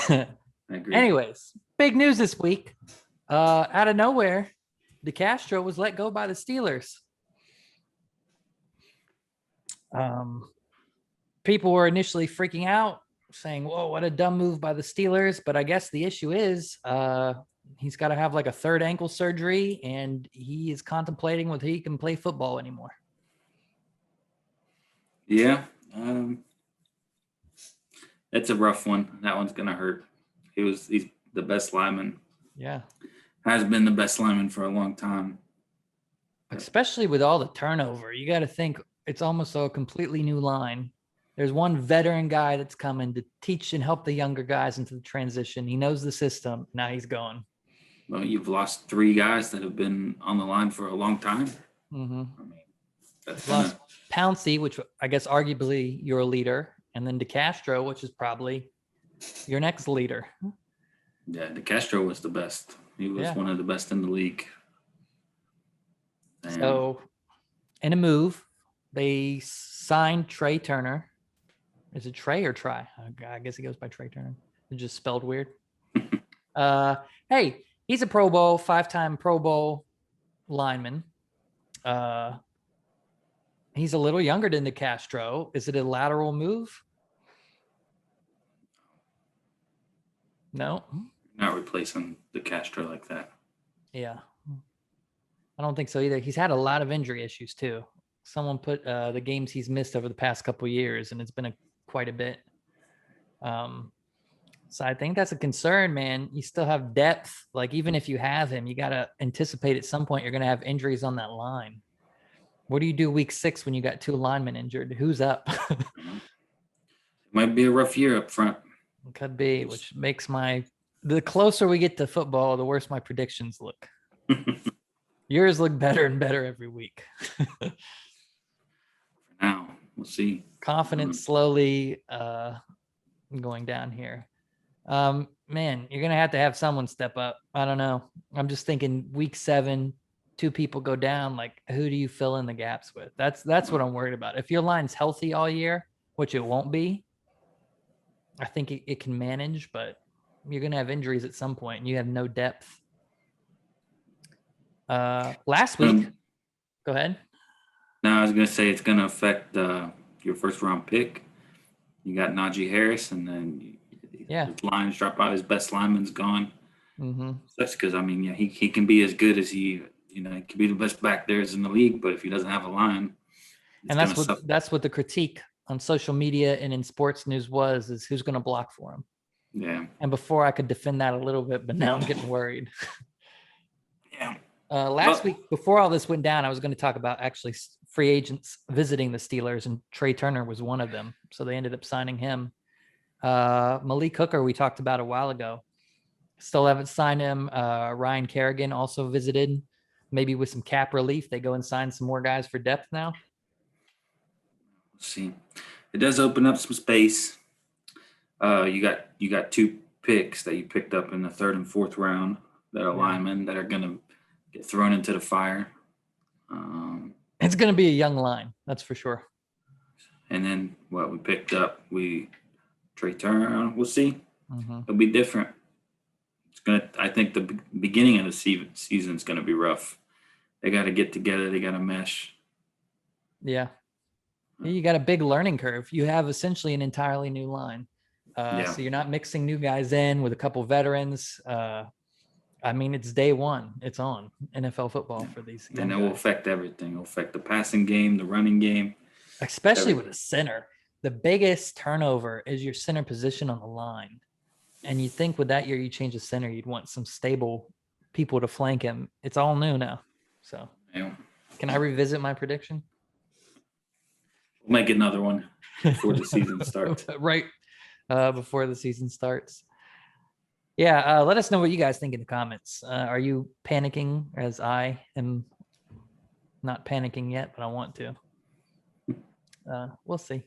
I agree. Anyways, big news this week. Out of nowhere, DeCastro was let go by the Steelers. People were initially freaking out, saying, "Whoa, what a dumb move by the Steelers!" But I guess the issue is, he's got to have like a third ankle surgery, and he is contemplating whether he can play football anymore. Yeah, it's a rough one. That one's gonna hurt. He's the best lineman. Yeah, has been the best lineman for a long time. Especially with all the turnover, you got to think it's almost a completely new line. There's one veteran guy that's coming to teach and help the younger guys into the transition. He knows the system. Now he's gone. Well, you've lost 3 guys that have been on the line for a long time. Mm-hmm. I mean, that's lost Pouncey, which I guess arguably your leader, and then DeCastro, which is probably your next leader. Yeah, DeCastro was the best. He was one of the best in the league. And so, in a move, they signed Trey Turner. Is it Trey or Try? I guess he goes by Trey Turner. It's just spelled weird. Hey, he's a Pro Bowl, 5-time Pro Bowl lineman. He's a little younger than DeCastro. Is it a lateral move? No. Not replacing DeCastro like that. Yeah. I don't think so either. He's had a lot of injury issues too. Someone put the games he's missed over the past couple of years, and it's been quite a bit. So I think that's a concern, man. You still have depth. Like, even if you have him, you got to anticipate at some point you're going to have injuries on that line. What do you do week 6 when you got 2 linemen injured? Who's up? It might be a rough year up front. It could be, which makes the closer we get to football, the worse my predictions look. Yours look better and better every week. For now, we'll see. Confidence slowly going down here. Man, you're going to have someone step up. I don't know. I'm just thinking week 7, 2 people go down. Like, who do you fill in the gaps with? That's what I'm worried about. If your line's healthy all year, which it won't be, I think it can manage, but you're going to have injuries at some point and you have no depth. Last week, go ahead. No, I was going to say it's going to affect your first round pick. You got Najee Harris, and then his lines drop out. His best lineman's gone. Mm-hmm. So that's because, I mean, he can be as good as he can be the best back there is in the league, but if he doesn't have a line, and that's what the critique on social media and in sports news is who's going to block for him. Yeah. And before I could defend that a little bit, but now I'm getting worried. Yeah. Last week, before all this went down, I was going to talk about actually free agents visiting the Steelers, and Trey Turner was one of them. So they ended up signing him. Malik Hooker, we talked about a while ago. Still haven't signed him. Ryan Kerrigan also visited. Maybe with some cap relief, they go and sign some more guys for depth now. Let's see. It does open up some space. You got 2 picks that you picked up in the 3rd and 4th round that are linemen that are going to get thrown into the fire. It's going to be a young line, that's for sure. And then what we picked up, Trey Turner. We'll see. Mm-hmm. It'll be different. I think the beginning of the season is going to be rough. They got to get together. They got to mesh. Yeah. You got a big learning curve. You have essentially an entirely new line. So you're not mixing new guys in with a couple veterans. I mean, it's day one. It's on NFL football for these. And it will affect everything. It will affect the passing game, the running game. Especially with a center. The biggest turnover is your center position on the line. And you think with that year you change the center, you'd want some stable people to flank him. It's all new now. So Can I revisit my prediction? We'll make another one before the season starts. Right. Before the season starts. Yeah, let us know what you guys think in the comments. Are you panicking as I am not panicking yet, but I want to? We'll see.